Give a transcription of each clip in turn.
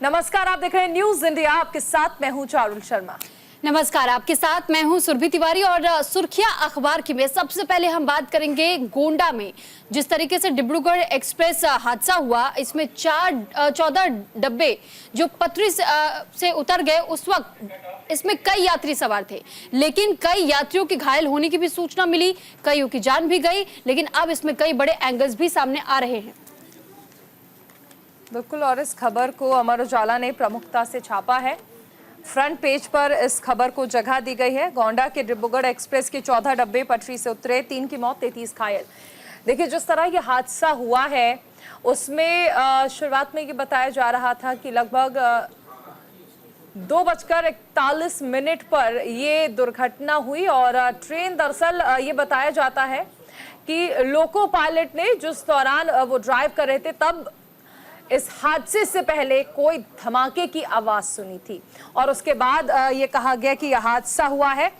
नमस्कार, आप देख रहे हैं न्यूज इंडिया। आपके साथ मैं हूं चारुल शर्मा। नमस्कार, आपके साथ मैं हूं सुरभि तिवारी। और सुर्खियां अखबार की में सबसे पहले हम बात करेंगे गोंडा में जिस तरीके से डिब्रूगढ़ एक्सप्रेस हादसा हुआ, इसमें 14 डब्बे जो पटरी से उतर गए। उस वक्त इसमें कई यात्री सवार थे, लेकिन कई यात्रियों के घायल होने की भी सूचना मिली, कईयों की जान भी गई। लेकिन अब इसमें कई बड़े एंगल्स भी सामने आ रहे हैं। बिल्कुल, और इस खबर को अमर उजाला ने प्रमुखता से छापा है। फ्रंट पेज पर इस खबर को जगह दी गई है। गोंडा के डिब्रूगढ़ एक्सप्रेस के 14 डब्बे पटरी से उतरे, 3 की मौत, 33 घायल। देखिए, जिस तरह ये हादसा हुआ है उसमें शुरुआत में ये बताया जा रहा था कि लगभग 2:41 पर ये दुर्घटना हुई। और ट्रेन दरअसल ये बताया जाता है कि लोको पायलट ने जिस दौरान वो ड्राइव कर रहे थे, तब इस हादसे से पहले कोई धमाके की आवाज सुनी थी और उसके बाद ये कहा गया कि यह हादसा हुआ है।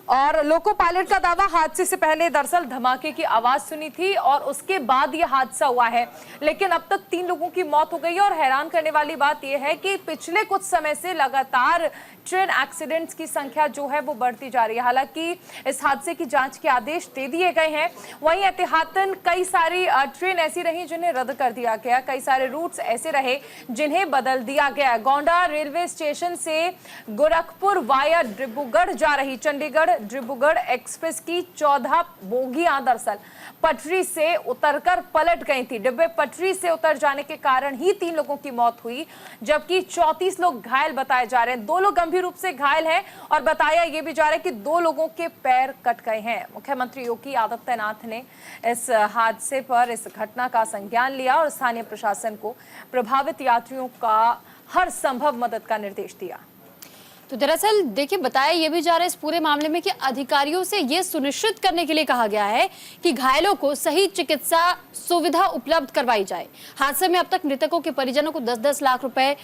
और लोको पायलट का दावा, हादसे से पहले दरअसल धमाके की आवाज सुनी थी और उसके बाद यह हादसा हुआ है। लेकिन अब तक 3 लोगों की मौत हो गई है। और हैरान करने वाली बात यह है कि पिछले कुछ समय से लगातार ट्रेन एक्सीडेंट्स की संख्या जो है वो बढ़ती जा रही है। हालांकि इस हादसे की जांच के आदेश दे दिए गए हैं, वहीं एहतियातन कई सारी ट्रेन ऐसी रही जिन्हें रद्द कर दिया गया, कई सारे रूट्स ऐसे रहे जिन्हें बदल दिया गया। गोंडा रेलवे स्टेशन से गोरखपुर वाया डिब्रूगढ़ जा रही चंडीगढ़ डिब्रूगढ़ एक्सप्रेस की 14 बोगियां दरअसल पटरी से उतरकर पलट गई थी। डिब्बे पटरी से उतर जाने के कारण ही 3 लोगों की मौत हुई, जबकि 34 लोग घायल बताए जा रहे हैं। 2 लोग गंभीर रूप से घायल हैं और बताया यह भी जा रहा है कि 2 लोगों के पैर कट गए हैं। मुख्यमंत्री योगी आदित्यनाथ ने इस हादसे पर, इस घटना का संज्ञान लिया और स्थानीय प्रशासन को प्रभावित यात्रियों का हर संभव मदद का निर्देश दिया। तो दरअसल देखिए, बताया यह भी जा रहा है इस पूरे मामले में कि अधिकारियों से यह सुनिश्चित करने के लिए कहा गया है कि घायलों को सही चिकित्सा सुविधा उपलब्ध करवाई जाए। हादसे में अब तक मृतकों के परिजनों को 10-10 लाख रुपए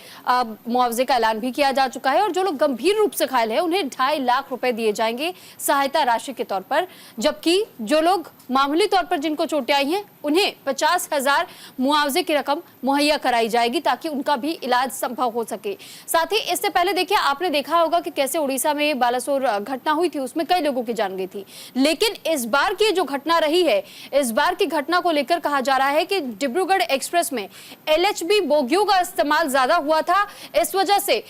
मुआवजे का ऐलान भी किया जा चुका है। और जो लोग गंभीर रूप से घायल हैं उन्हें 2.5 लाख रुपए दिए जाएंगे सहायता राशि के तौर पर, जबकि जो लोग मामूली तौर पर जिनको चोटें आई हैं उन्हें 50,000 मुआवजे की रकम मुहैया कराई जाएगी ताकि उनका भी इलाज संभव हो सके। साथ ही इससे पहले देखिए, आपने देखा होगा कि कैसे उड़ीसा में बालासोर घटना हुई थी, उसमें कई लोगों की जान गई थी। लेकिन इस बार की जो घटना रही है, इस बार की घटना को लेकर कहा जा रहा है कि डिब्रूगढ़ एक्सप्रेस में LHB बोगियों का इस्तेमाल ज्यादा हुआ था। इस वजह से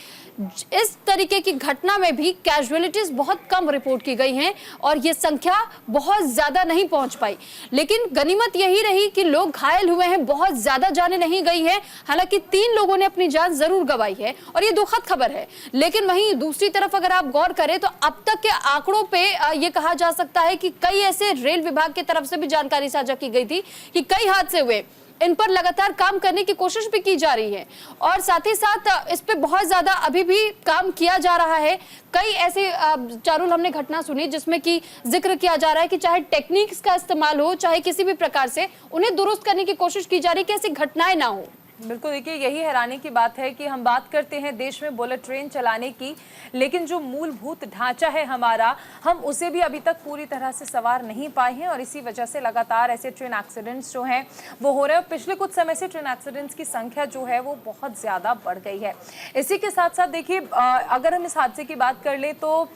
इस तरीके की घटना में भी कैजुअलिटीज बहुत कम रिपोर्ट की गई हैं और ये संख्या बहुत ज्यादा नहीं पहुंच पाई। लेकिन गनीमत यही रही कि लोग घायल हुए हैं, बहुत ज्यादा जाने नहीं गई है। हालांकि 3 लोगों ने अपनी जान जरूर गंवाई है और ये दुखद खबर है। लेकिन वहीं दूसरी तरफ अगर आप गौर करें तो अब तक के आंकड़ों पे ये कहा जा सकता है कि कई ऐसे रेल विभाग की तरफ से भी जानकारी साझा की गई थी कि कई हादसे हुए, इन पर लगातार काम करने की कोशिश भी की जा रही है और साथ ही साथ इस पे बहुत ज्यादा अभी भी काम किया जा रहा है। कई ऐसे चारुल हमने घटना सुनी जिसमें कि जिक्र किया जा रहा है कि चाहे टेक्निक्स का इस्तेमाल हो, चाहे किसी भी प्रकार से उन्हें दुरुस्त करने की कोशिश की जा रही है कि ऐसी घटनाएं ना हो। बिल्कुल, देखिए, यही हैरानी की बात है कि हम बात करते हैं देश में बुलेट ट्रेन चलाने की, लेकिन जो मूलभूत ढांचा है हमारा, हम उसे भी अभी तक पूरी तरह से सवार नहीं पाए हैं और इसी वजह से लगातार ऐसे ट्रेन एक्सीडेंट्स जो हैं वो हो रहे हैं। पिछले कुछ समय से ट्रेन एक्सीडेंट्स की संख्या जो है वो बहुत ज़्यादा बढ़ गई है। इसी के साथ साथ देखिए, अगर हम इस हादसे की बात कर लें तो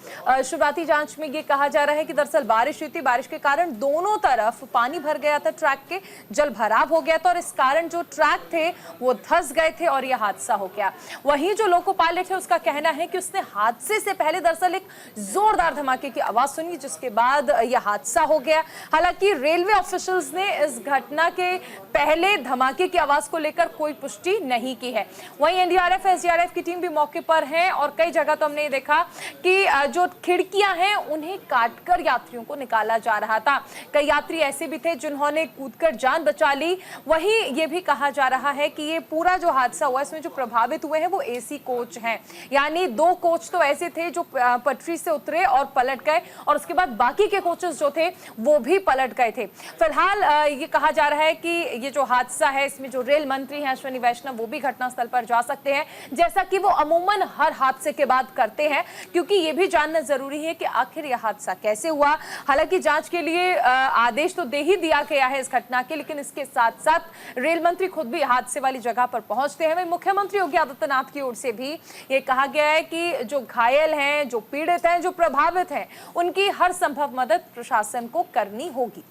शुरुआती जाँच में ये कहा जा रहा है कि दरअसल बारिश हुई थी, बारिश के कारण दोनों तरफ पानी भर गया था, ट्रैक के जल भराव हो गया था और इस कारण जो ट्रैक थे वो धंस गए थे और यह हादसा हो गया। वहीं जो लोको पायलट है उसका कहना है कि उसने हादसे से पहले दरअसल एक जोरदार धमाके की आवाज सुनी, जिसके बाद यह हादसा हो गया। हालांकि रेलवे ऑफिशियल्स ने इस घटना के पहले धमाके की आवाज को लेकर कोई पुष्टि नहीं की है। वहीं NDRF SDRF की टीम भी मौके पर है और कई जगह तो हमने देखा कि जो खिड़कियां हैं उन्हें काटकर यात्रियों को निकाला जा रहा था। कई यात्री ऐसे भी थे जिन्होंने कूदकर जान बचा ली। वहीं ये भी कहा जा रहा है कि ये पूरा जो हादसा हुआ इसमें जो प्रभावित हुए हैं वो AC कोच हैं, यानी 2 कोच तो ऐसे थे जो पटरी से उतरे और पलट गए और उसके बाद बाकी के कोचेस जो थे वो भी पलट गए थे। फिलहाल ये कहा जा रहा है कि ये जो हादसा है इसमें जो रेल मंत्री हैं अश्विनी वैष्णव वो भी घटनास्थल पर जा सकते हैं, जैसा कि वो अमूमन हर हादसे के बाद करते हैं, क्योंकि ये भी जानना जरूरी है कि आखिर यह हादसा कैसे हुआ। हालांकि जांच के लिए आदेश तो दे ही दिया गया है इस घटना के, लेकिन इसके साथ साथ रेल मंत्री खुद भी हादसे वाली वाली जगह पर पहुंचते हैं। वहीं मुख्यमंत्री योगी आदित्यनाथ की ओर से भी ये कहा गया है कि जो घायल हैं, जो पीड़ित हैं, जो प्रभावित हैं, उनकी हर संभव मदद प्रशासन को करनी होगी।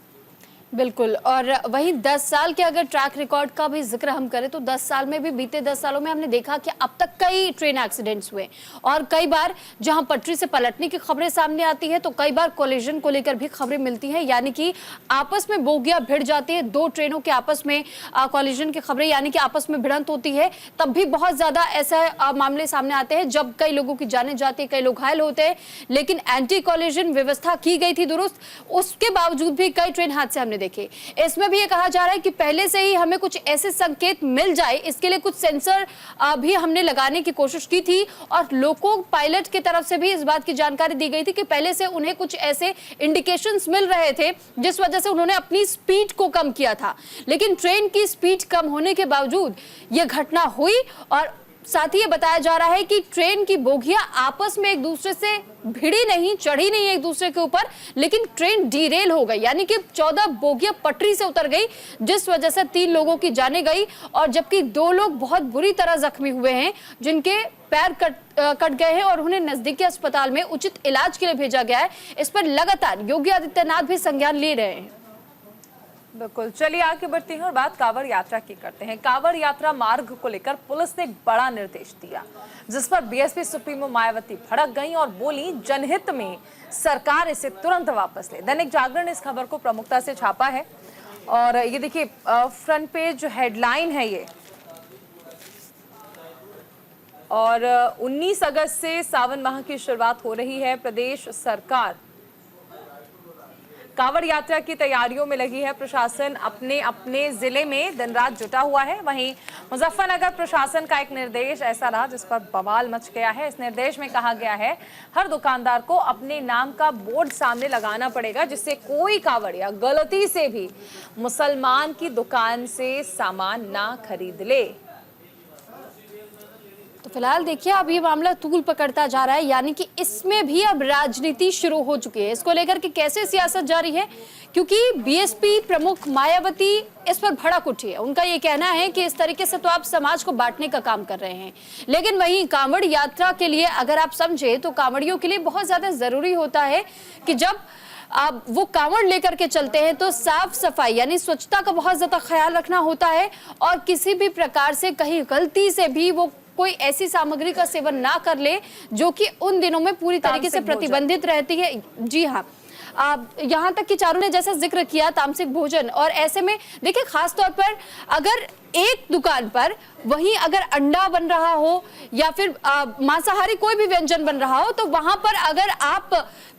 बिल्कुल। और वहीं 10 साल के अगर ट्रैक रिकॉर्ड का भी जिक्र हम करें तो 10 साल में भी, बीते 10 सालों में हमने देखा कि अब तक कई ट्रेन एक्सीडेंट्स हुए और कई बार जहां पटरी से पलटने की खबरें सामने आती है तो कई बार कोलिजन को लेकर भी खबरें मिलती हैं, यानी कि आपस में बोगियां भिड़ जाती है, दो ट्रेनों के आपस में कोलिजन की खबरें, यानी कि आपस में भिड़ंत होती है। तब भी बहुत ज्यादा ऐसे मामले सामने आते हैं जब कई लोगों की जानें जाती है, कई लोग घायल होते हैं, लेकिन एंटी कोलिजन व्यवस्था की गई थी दुरुस्त, उसके बावजूद भी कई ट्रेन हादसे हमने देखे। इसमें भी ये कहा जा रहा है कि पहले से ही हमें कुछ ऐसे संकेत मिल जाए, इसके लिए कुछ सेंसर भी हमने लगाने की कोशिश की थी और लोको पायलट की तरफ से भी इस बात की जानकारी दी गई थी कि पहले से उन्हें कुछ ऐसे इंडिकेशंस मिल रहे थे जिस वजह से उन्होंने अपनी स्पीड को कम किया था। लेकिन ट्रेन की स्पीड कम होने के बावजूद यह घटना हुई और साथ ही ये बताया जा रहा है कि ट्रेन की बोगियां आपस में एक दूसरे से भिड़ी नहीं, चढ़ी नहीं एक दूसरे के ऊपर, लेकिन ट्रेन डीरेल हो गई, यानी कि 14 बोगियां पटरी से उतर गई जिस वजह से 3 लोगों की जानें गई और जबकि 2 लोग बहुत बुरी तरह जख्मी हुए हैं, जिनके पैर कट गए हैं और उन्हें नजदीकी अस्पताल में उचित इलाज के लिए भेजा गया है। इस पर लगातार योगी आदित्यनाथ भी संज्ञान ले रहे हैं। बिल्कुल, चलिए आगे बढ़ते हैं और बात कांवड़ यात्रा की करते हैं। कांवड़ यात्रा मार्ग को लेकर पुलिस ने एक बड़ा निर्देश दिया जिस पर बीएसपी सुप्रीमो मायावती भड़क गईं और बोली जनहित में सरकार इसे तुरंत वापस ले। दैनिक जागरण ने इस खबर को प्रमुखता से छापा है और ये देखिए फ्रंट पेज हेडलाइन है ये। और 19 अगस्त से सावन माह की शुरुआत हो रही है। प्रदेश सरकार कांवड़ यात्रा की तैयारियों में लगी है। प्रशासन अपने अपने जिले में दिन रात जुटा हुआ है। वहीं मुजफ्फरनगर प्रशासन का एक निर्देश ऐसा रहा जिस पर बवाल मच गया है। इस निर्देश में कहा गया है हर दुकानदार को अपने नाम का बोर्ड सामने लगाना पड़ेगा जिससे कोई कांवड़िया गलती से भी मुसलमान की दुकान से सामान ना खरीद ले। तो फिलहाल देखिए अब ये मामला तूल पकड़ता जा रहा है, यानी कि इसमें भी अब राजनीति शुरू हो चुकी है। इसको लेकर के कैसे सियासत जारी है, क्योंकि बीएसपी प्रमुख मायावती इस पर भड़क उठी है। उनका ये कहना है कि इस तरीके से तो आप समाज को बांटने का काम कर रहे हैं, लेकिन वहीं कांवड़ यात्रा के लिए अगर आप समझे तो कांवड़ियों के लिए बहुत ज्यादा जरूरी होता है कि जब अब वो कांवड़ लेकर के चलते हैं तो साफ सफाई यानी स्वच्छता का बहुत ज्यादा ख्याल रखना होता है और किसी भी प्रकार से कहीं गलती से भी वो कोई ऐसी सामग्री का सेवन ना कर ले जो कि उन दिनों में पूरी तरीके से प्रतिबंधित रहती है। जी हाँ, यहाँ तक कि चारों ने जैसा जिक्र किया तामसिक भोजन, और ऐसे में देखिए खास तौर पर अगर एक दुकान पर वहीं अगर अंडा बन रहा हो या फिर मांसाहारी कोई भी व्यंजन बन रहा हो तो वहां पर अगर आप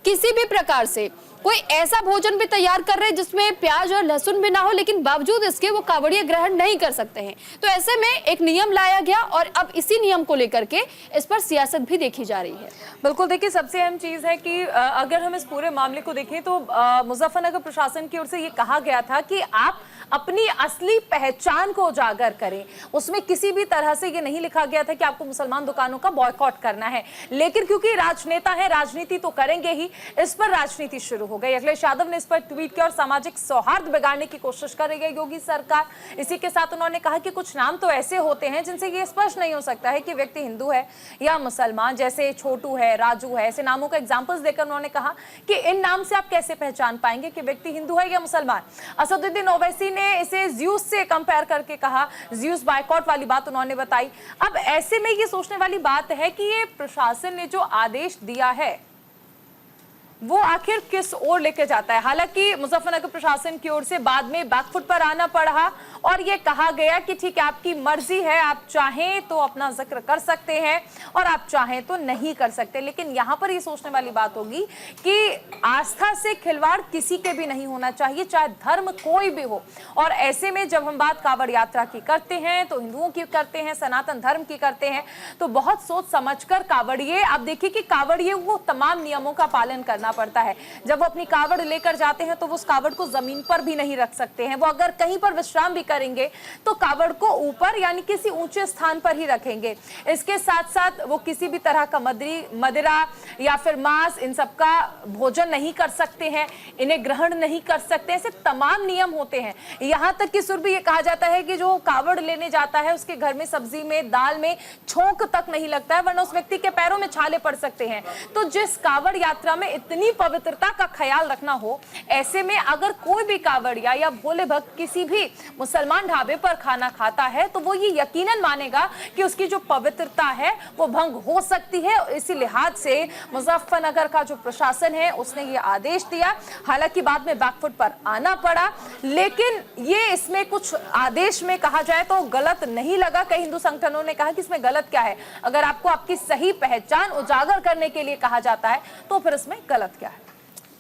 किसी भी प्रकार से कोई ऐसा भोजन भी तैयार कर रहे हैं जिसमें प्याज और लहसुन भी ना हो लेकिन बावजूद इसके वो कांवड़िया ग्रहण नहीं कर सकते हैं। तो ऐसे में एक नियम लाया गया और अब इसी नियम को लेकर के इस पर सियासत भी देखी जा रही है। बिल्कुल, देखिए सबसे अहम चीज है कि अगर हम इस पूरे मामले को देखें तो मुजफ्फरनगर प्रशासन की ओर से ये कहा गया था कि आप अपनी असली पहचान को उजागर करें। उसमें किसी भी तरह से ये नहीं लिखा गया था कि आपको मुसलमान दुकानों का बॉयकॉट करना है, लेकिन क्योंकि राजनेता है राजनीति तो करेंगे ही, इस पर राजनीति शुरू हो गई। अखिलेश यादव ने इस पर ट्वीट किया और सामाजिक सौहार्द बिगाड़ने की कोशिश कर रही है योगी सरकार। इसी के साथ उन्होंने कहा कि कुछ नाम तो ऐसे होते हैं जिनसे ये स्पष्ट नहीं हो सकता है कि व्यक्ति हिंदू है या मुसलमान, जैसे छोटू है, राजू है, ऐसे नामों का एग्जाम्पल्स देकर उन्होंने कहा कि इन नाम से आप कैसे पहचान पाएंगे कि व्यक्ति हिंदू है या मुसलमान। असदुद्दीन ओवैसी ने इसे ज़्यूस से कंपेयर करके कहा, ज़्यूस बायकॉट वाली बात उन्होंने बताई। अब ऐसे में ये सोचने वाली बात है कि ये प्रशासन ने जो आदेश दिया है वो आखिर किस ओर लेके जाता है। हालांकि मुजफ्फरनगर प्रशासन की ओर से बाद में बैकफुट पर आना पड़ा और ये कहा गया कि ठीक है आपकी मर्जी है, आप चाहें तो अपना जिक्र कर सकते हैं और आप चाहें तो नहीं कर सकते। लेकिन यहाँ पर ये सोचने वाली बात होगी कि आस्था से खिलवाड़ किसी के भी नहीं होना चाहिए, चाहे धर्म कोई भी हो। और ऐसे में जब हम बात कांवड़ यात्रा की करते हैं तो हिंदुओं की करते हैं, सनातन धर्म की करते हैं, तो बहुत सोच समझकर कांवड़िए, अब देखिए कि कांवड़िए वो तमाम नियमों का पालन करना पड़ता है। जब वो अपनी कावड़ लेकर जाते हैं तो वो उस कावड़ को जमीन पर भी नहीं रख सकते हैं। वो अगर कहीं पर विश्राम भी करेंगे तो कावड़ को ऊपर यानी किसी ऊंचे स्थान पर ही रखेंगे। इसके साथ साथ वो किसी भी तरह का मदिरा या फिर मांस इन सब का भोजन नहीं कर सकते हैं, इन्हें ग्रहण नहीं कर सकते। ऐसे तमाम नियम होते हैं। यहाँ तक कि सुरभि ये कहा जाता है कि जो कावड़ लेने जाता है उसके घर में सब्जी में दाल में छोंक तक नहीं लगता है, वरना उस व्यक्ति के पैरों में छाले पड़ सकते हैं। तो जिस कावड़ यात्रा में इतनी पवित्रता का ख्याल रखना हो, ऐसे में अगर कोई भी कावड़िया या भोले भक्त किसी भी मुसलमान ढाबे पर खाना खाता है तो वो ये यकीनन मानेगा कि उसकी जो पवित्रता है वो भंग हो सकती है। इसी लिहाज से मुजफ्फरनगर का जो प्रशासन है उसने ये आदेश दिया। हालांकि बाद में बैकफुट पर आना पड़ा, लेकिन ये इसमें कुछ आदेश में कहा जाए तो गलत नहीं लगा। कई हिंदू संगठनों ने कहा कि इसमें गलत क्या है, अगर आपको आपकी सही पहचान उजागर करने के लिए कहा जाता है तो फिर इसमें गलत क्या है।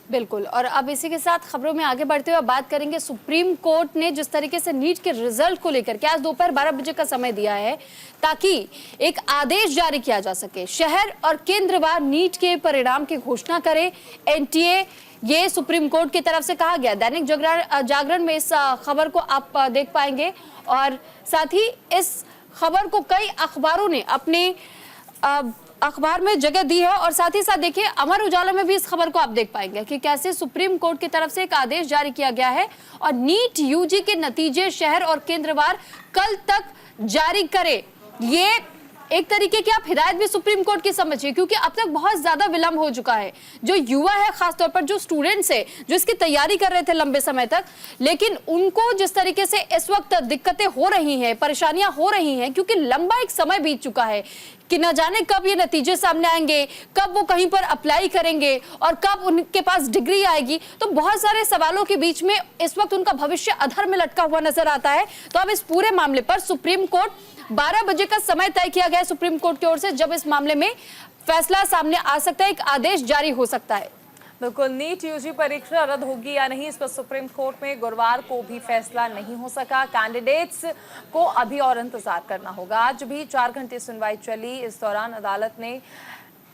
बिल्कुल। और अब इसी के साथ खबरों में आगे बढ़ते हुए बात करेंगे, सुप्रीम कोर्ट ने जिस तरीके से नीट के रिजल्ट को लेकर के आज दोपहर 12 बजे का समय दिया है ताकि एक आदेश जारी किया जा सके, शहर और केंद्रवार नीट के परिणाम की घोषणा करे एनटीए, ये सुप्रीम कोर्ट की तरफ से कहा गया। दैनिक जागरण में इस खबर को आप देख पाएंगे और साथ ही इस खबर को कई अखबारों ने अपने अखबार में जगह दी है और साथ ही साथ देखिए अमर उजाला में भी इस खबर को आप देख पाएंगे कि कैसे सुप्रीम कोर्ट की तरफ से एक आदेश जारी किया गया है और नीट यूजी के नतीजे शहर और केंद्रवार कल तक जारी करे। ये एक तरीके की आप हिदायत भी सुप्रीम कोर्ट की समझिए, क्योंकि अब तक बहुत ज्यादा विलंब हो चुका है। जो युवा है, खासतौर पर जो स्टूडेंट्स है, जो इसकी तैयारी कर रहे थे लंबे समय तक, लेकिन उनको जिस तरीके से इस वक्त दिक्कतें हो रही हैं, परेशानियां हो रही हैं, क्योंकि लंबा एक समय बीत चुका है कि न जाने कब ये नतीजे सामने आएंगे, कब वो कहीं पर अप्लाई करेंगे और कब उनके पास डिग्री आएगी। तो बहुत सारे सवालों के बीच में इस वक्त उनका भविष्य अधर में लटका हुआ नजर आता है। तो अब इस पूरे मामले पर सुप्रीम कोर्ट 12 बजे का समय तय किया गया है सुप्रीम कोर्ट की ओर से, जब इस मामले में फैसला सामने आ सकता है, एक आदेश जारी हो सकता है। बिल्कुल, नीट यूजी परीक्षा रद्द होगी या नहीं, इस पर सुप्रीम कोर्ट में गुरुवार को भी फैसला नहीं हो सका। कैंडिडेट्स को अभी और इंतजार करना होगा। आज भी 4 घंटे सुनवाई चली। इस दौरान अदालत ने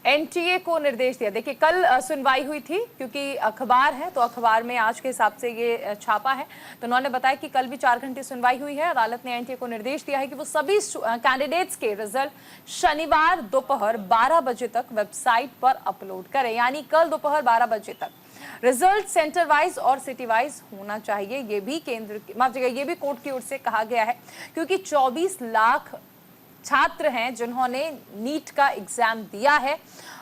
एनटीए को निर्देश दिया। देखिए, कल सुनवाई हुई थी, क्योंकि अखबार है तो अखबार में आज के हिसाब से ये छापा है, तो उन्होंने बताया कि कल भी 4 घंटे सुनवाई हुई है। अदालत ने एनटीए को निर्देश दिया है कि वो सभी कैंडिडेट्स के रिजल्ट शनिवार दोपहर 12 बजे तक वेबसाइट पर अपलोड करें, यानी कल दोपहर 12 बजे तक। रिजल्ट सेंटर वाइज और सिटी वाइज होना चाहिए, ये भी ये भी कोर्ट की ओर से कहा गया है, क्योंकि 24 लाख छात्र हैं जिन्होंने नीट का एग्जाम दिया है।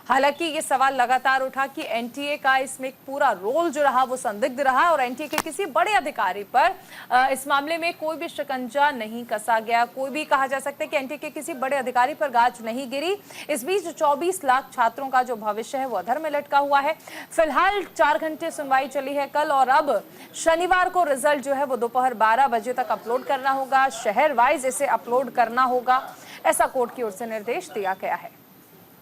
हालांकि ये सवाल लगातार उठा कि एनटीए का इसमें पूरा रोल जो रहा वो संदिग्ध रहा और एनटीए के किसी बड़े अधिकारी पर इस मामले में कोई भी शिकंजा नहीं कसा गया। कोई भी कहा जा सकता है कि एनटीए के किसी बड़े अधिकारी पर गाज नहीं गिरी। इस बीच 24 लाख छात्रों का जो भविष्य है वो अधर में लटका हुआ है। फिलहाल 4 घंटे सुनवाई चली है कल, और अब शनिवार को रिजल्ट जो है वो दोपहर 12 बजे तक अपलोड करना होगा। शहर वाइज इसे अपलोड करना होगा, ऐसा कोर्ट की ओर से निर्देश दिया गया है।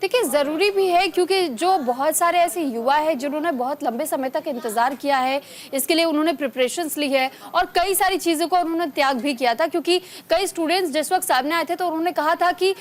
देखिए, जरूरी भी है, क्योंकि जो बहुत सारे ऐसे युवा हैं जिन्होंने बहुत लंबे समय तक इंतजार किया है, इसके लिए उन्होंने प्रिपरेशंस ली है और कई सारी चीज़ों को उन्होंने त्याग भी किया था। क्योंकि कई स्टूडेंट्स जिस वक्त सामने आए थे तो उन्होंने कहा था कि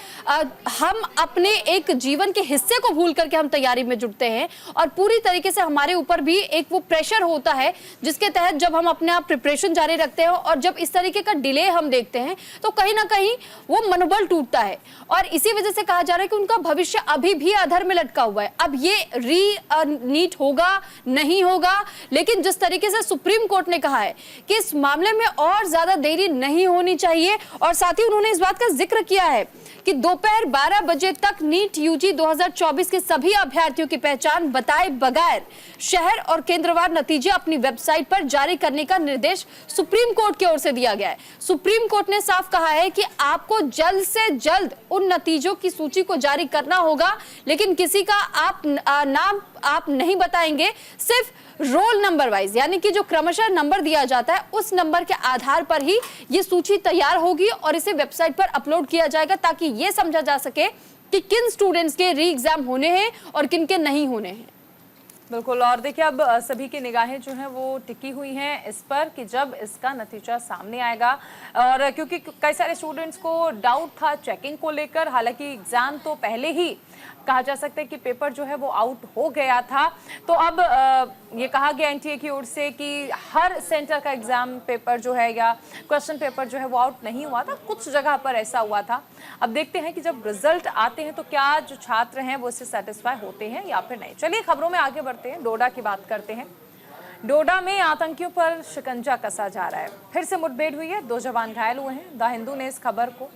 हम अपने एक जीवन के हिस्से को भूल करके हम तैयारी में जुटते हैं और पूरी तरीके से हमारे ऊपर भी एक वो प्रेशर होता है जिसके तहत जब हम अपने आप प्रिपरेशन जारी रखते हैं और जब इस तरीके का डिले हम देखते हैं तो कहीं ना कहीं वो मनोबल टूटता है और इसी वजह से कहा जा रहा है कि उनका भविष्य अभी भी अधर में लटका हुआ है। अब ये नीट होगा नहीं होगा, लेकिन जिस तरीके से सुप्रीम कोर्ट ने कहा है कि इस मामले में और ज्यादा देरी नहीं होनी चाहिए और साथ ही उन्होंने इस बात का जिक्र किया है कि दोपहर 12 बजे तक नीट यूजी 2024 के सभी अभ्यर्थियों की पहचान बताए बगैर शहर और केंद्रवार नतीजे अपनी वेबसाइट पर जारी करने का निर्देश सुप्रीम कोर्ट की ओर से दिया गया है। सुप्रीम कोर्ट ने साफ कहा है कि आपको जल्द से जल्द उन नतीजों की सूची को जारी करना होगा, लेकिन किसी का नाम आप नहीं बताएंगे, सिर्फ रोल नंबर वाइज, यानी कि जो क्रमशः नंबर दिया जाता है उस नंबर के आधार पर ही ये सूची तैयार होगी और इसे वेबसाइट पर अपलोड किया जाएगा ताकि ये समझा जा सके कि किन स्टूडेंट्स के री एग्जाम होने हैं और किन के नहीं होने हैं। बिल्कुल। और देखिए अब सभी की निगाहें जो हैं वो टिकी हुई हैं इस पर कि जब इसका नतीजा सामने आएगा। और क्योंकि कई सारे स्टूडेंट्स को डाउट था चेकिंग को लेकर, हालांकि एग्जाम तो पहले ही कहा जा सकता है कि पेपर जो है वो आउट हो गया था। तो अब ये कहा गया एनटीए की ओर से कि हर सेंटर का एग्जाम पेपर जो है या क्वेश्चन पेपर जो है वो आउट नहीं हुआ था, कुछ जगह पर ऐसा हुआ था। अब देखते हैं कि जब रिजल्ट आते हैं तो क्या जो छात्र हैं वो इससे सेटिस्फाई होते हैं या फिर नहीं। चलिए खबरों में आगे बढ़ते हैं, डोडा की बात करते हैं। डोडा में आतंकियों पर शिकंजा कसा जा रहा है। फिर से मुठभेड़ हुई है, 2 जवान घायल हुए हैं। द हिंदू ने इस खबर को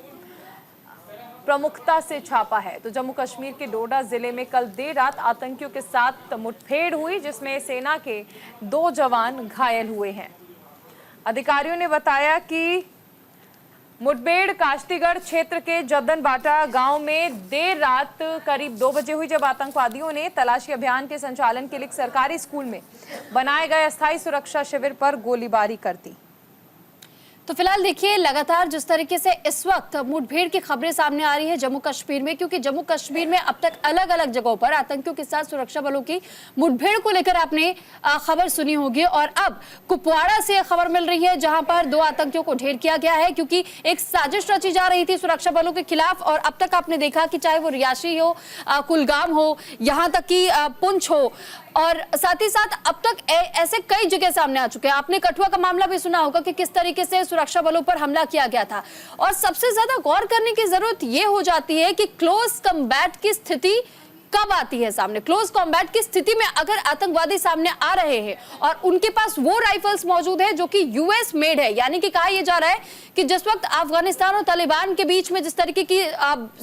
प्रमुखता से छापा है। तो जम्मू कश्मीर के डोडा जिले में कल देर रात आतंकियों के साथ मुठभेड़ हुई, जिसमें सेना के 2 जवान घायल हुए हैं। अधिकारियों ने बताया कि मुठभेड़ काश्तीगढ़ क्षेत्र के जद्दन बाटा गांव में देर रात करीब 2 बजे हुई, जब आतंकवादियों ने तलाशी अभियान के संचालन के लिए सरकारी स्कूल में बनाए गए अस्थायी सुरक्षा शिविर पर गोलीबारी कर दी। तो फिलहाल देखिए लगातार जिस तरीके से इस वक्त मुठभेड़ की खबरें सामने आ रही है जम्मू कश्मीर में, क्योंकि जम्मू कश्मीर में अब तक अलग अलग जगहों पर आतंकियों के साथ सुरक्षा बलों की मुठभेड़ को लेकर आपने खबर सुनी होगी। और अब कुपवाड़ा से खबर मिल रही है जहां पर 2 आतंकियों को ढेर किया गया है, क्योंकि एक साजिश रची जा रही थी सुरक्षा बलों के खिलाफ। और अब तक आपने देखा कि चाहे वो रियासी हो, कुलगाम हो, यहाँ तक कि पुंछ हो, और साथ ही साथ अब तक ऐसे कई जगह सामने आ चुके हैं। आपने कठुआ का मामला भी सुना होगा कि किस तरीके से सुरक्षा बलों पर हमला किया गया था। और सबसे ज्यादा गौर करने की जरूरत यह हो जाती है कि क्लोज कम्बैट की स्थिति कब आती है सामने। क्लोज कॉम्बैट की स्थिति में अगर आतंकवादी सामने आ रहे हैं और उनके पास वो राइफल्स मौजूद है जो कि यूएस मेड है, यानी कि कहा यह जा रहा है कि जिस वक्त अफगानिस्तान और तालिबान के बीच में जिस तरीके की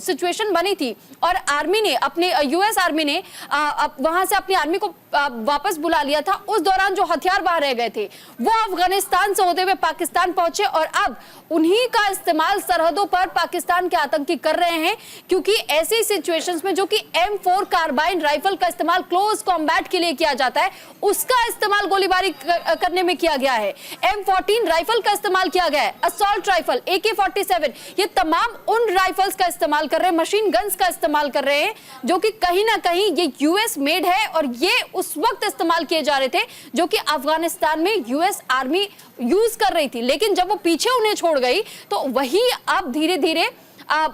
सिचुएशन बनी थी और आर्मी ने अपने यूएस आर्मी ने वहां से अपनी आर्मी को वापस बुला लिया था, उस दौरान जो हथियार बाहर रह गए थे वो अफगानिस्तान से होते हुए पाकिस्तान पहुंचे और अब उन्हीं का इस्तेमाल सरहदों पर पाकिस्तान के आतंकी कर रहे हैं। क्योंकि ऐसी सिचुएशंस में जो कि M4 कार्बाइन राइफल का इस्तेमाल क्लोज कॉम्बैट के लिए किया जाता है, उसका इस्तेमाल गोलीबारी करने में किया गया है। M14 राइफल का इस्तेमाल किया गया है, असॉल्ट राइफल, AK-47, ये तमाम उन राइफल्स का इस्तेमाल कर रहे हैं, मशीन गन्स का इस्तेमाल कर रहे हैं जो कि कहीं ना कहीं ये यूएस मेड है। और ये उस वक्त इस्तेमाल किए जा रहे थे जो कि अफगानिस्तान में यूएस आर्मी यूज कर रही थी, लेकिन जब वो पीछे उन्हें छोड़ गई तो वही अब धीरे धीरे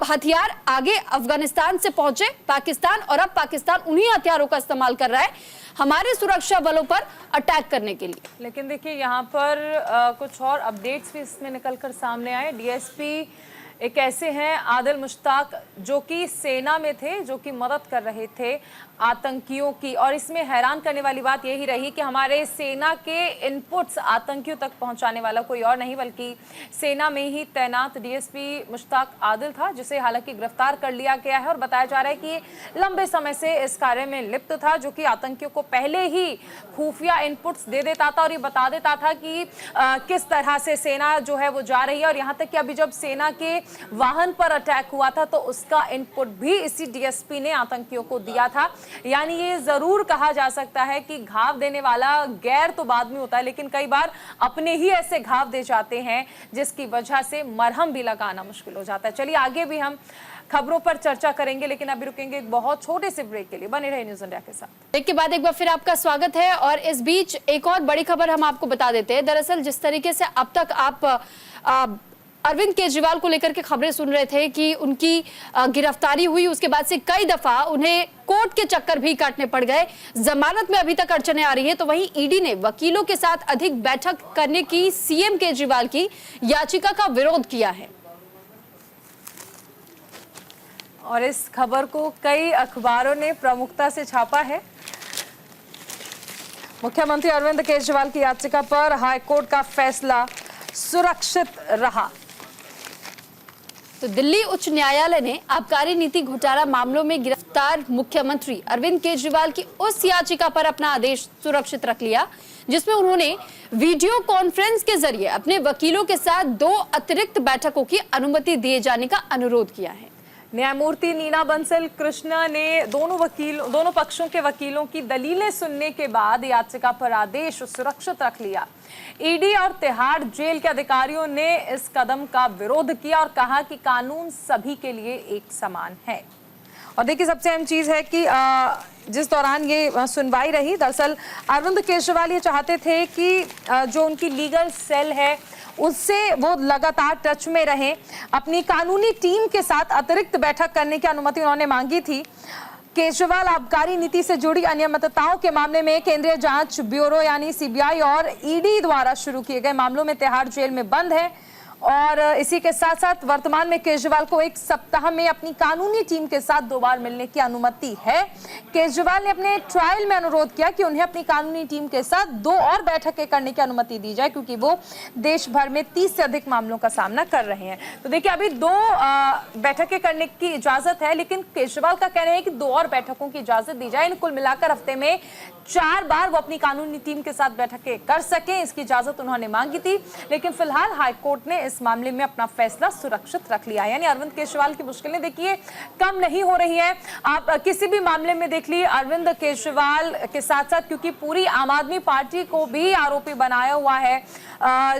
हथियार आगे अफगानिस्तान से पहुंचे पाकिस्तान, और अब पाकिस्तान उन्हीं हथियारों का इस्तेमाल कर रहा है हमारे सुरक्षा बलों पर अटैक करने के लिए। लेकिन देखिए यहाँ पर कुछ और अपडेट्स भी इसमें निकलकर सामने आए। डीएसपी एक ऐसे हैं आदिल मुश्ताक जो कि सेना में थे, जो कि मदद कर रहे थे आतंकियों की। और इसमें हैरान करने वाली बात यही रही कि हमारे सेना के इनपुट्स आतंकियों तक पहुंचाने वाला कोई और नहीं बल्कि सेना में ही तैनात डीएसपी मुश्ताक आदिल था, जिसे हालांकि गिरफ्तार कर लिया गया है। और बताया जा रहा है कि ये लंबे समय से इस कार्य में लिप्त था, जो कि आतंकियों को पहले ही खुफिया इनपुट्स दे देता था और ये बता देता था कि किस तरह से सेना जो है वो जा रही है। और यहाँ तक कि अभी जब सेना के वाहन पर अटैक हुआ था तो उसका इनपुट भी इसी डीएसपी ने आतंकियों को दिया था। यानी ये जरूर कहा जा सकता है कि घाव देने वाला गैर तो बाद में होता है, लेकिन कई बार अपने ही ऐसे घाव दे जाते हैं जिसकी वजह से मरहम भी लगाना मुश्किल हो जाता है। चलिए आगे भी हम खबरों पर चर्चा करेंगे, लेकिन अभी रुकेंगे एक बहुत छोटे से ब्रेक के लिए। बने रहे न्यूज़ इंडिया के साथ। ब्रेक के बाद एक बार फिर आपका स्वागत है और इस बीच एक और बड़ी खबर हम आपको बता देते हैं। दरअसल जिस तरीके से अब तक आप अरविंद केजरीवाल को लेकर के खबरें सुन रहे थे कि उनकी गिरफ्तारी हुई, उसके बाद से कई दफा उन्हें कोर्ट के चक्कर भी काटने पड़ गए, जमानत में अभी तक अड़चने आ रही है। तो वहीं ईडी ने वकीलों के साथ अधिक बैठक करने की सीएम केजरीवाल की याचिका का विरोध किया है। और इस खबर को कई अखबारों ने प्रमुखता से छापा है। मुख्यमंत्री अरविंद केजरीवाल की याचिका पर हाईकोर्ट का फैसला सुरक्षित रहा। तो दिल्ली उच्च न्यायालय ने आबकारी नीति घोटाला मामलों में गिरफ्तार मुख्यमंत्री अरविंद केजरीवाल की उस याचिका पर अपना आदेश सुरक्षित रख लिया जिसमें उन्होंने वीडियो कॉन्फ्रेंस के जरिए अपने वकीलों के साथ 2 अतिरिक्त बैठकों की अनुमति दिए जाने का अनुरोध किया है। न्यायमूर्ति नीना बंसल कृष्णा ने दोनों पक्षों के वकीलों की दलीलें सुनने के बाद याचिका पर आदेश सुरक्षित रख लिया। ईडी और तिहाड़ जेल के अधिकारियों ने इस कदम का विरोध किया और कहा कि कानून सभी के लिए एक समान है। और देखिए सबसे अहम चीज है कि जिस दौरान ये सुनवाई रही, दरअसल अरविंद केजरीवाल ये चाहते थे कि जो उनकी लीगल सेल है उससे वो लगातार टच में रहें। अपनी कानूनी टीम के साथ अतिरिक्त बैठक करने की अनुमति उन्होंने मांगी थी। केजरीवाल आबकारी नीति से जुड़ी अनियमितताओं के मामले में केंद्रीय जांच ब्यूरो यानी सीबीआई और ईडी द्वारा शुरू किए गए मामलों में तिहाड़ जेल में बंद है। और इसी के साथ साथ वर्तमान में केजरीवाल को 1 सप्ताह में अपनी कानूनी टीम के साथ 2 बार मिलने की अनुमति है। केजरीवाल ने अपने ट्रायल में अनुरोध किया कि उन्हें अपनी कानूनी टीम के साथ 2 और बैठकें करने की अनुमति दी जाए, क्योंकि वो देश भर में 30 से अधिक मामलों का सामना कर रहे हैं। तो देखिए अभी 2 बैठकें करने की इजाजत है, लेकिन केजरीवाल का कहना है कि 2 और बैठकों की इजाजत दी जाए। कुल मिलाकर हफ्ते में 4 बार वो अपनी कानूनी टीम के साथ बैठकें कर सकें, इसकी इजाजत उन्होंने मांगी थी। लेकिन फिलहाल हाईकोर्ट ने इस मामले में अपना फैसला सुरक्षित रख लिया है। यानी अरविंद केजरीवाल की मुश्किलें देखिए कम नहीं हो रही है। आप किसी भी मामले में देख लीजिए, अरविंद केजरीवाल के साथ साथ क्योंकि पूरी आम आदमी पार्टी को भी आरोपी बनाया हुआ है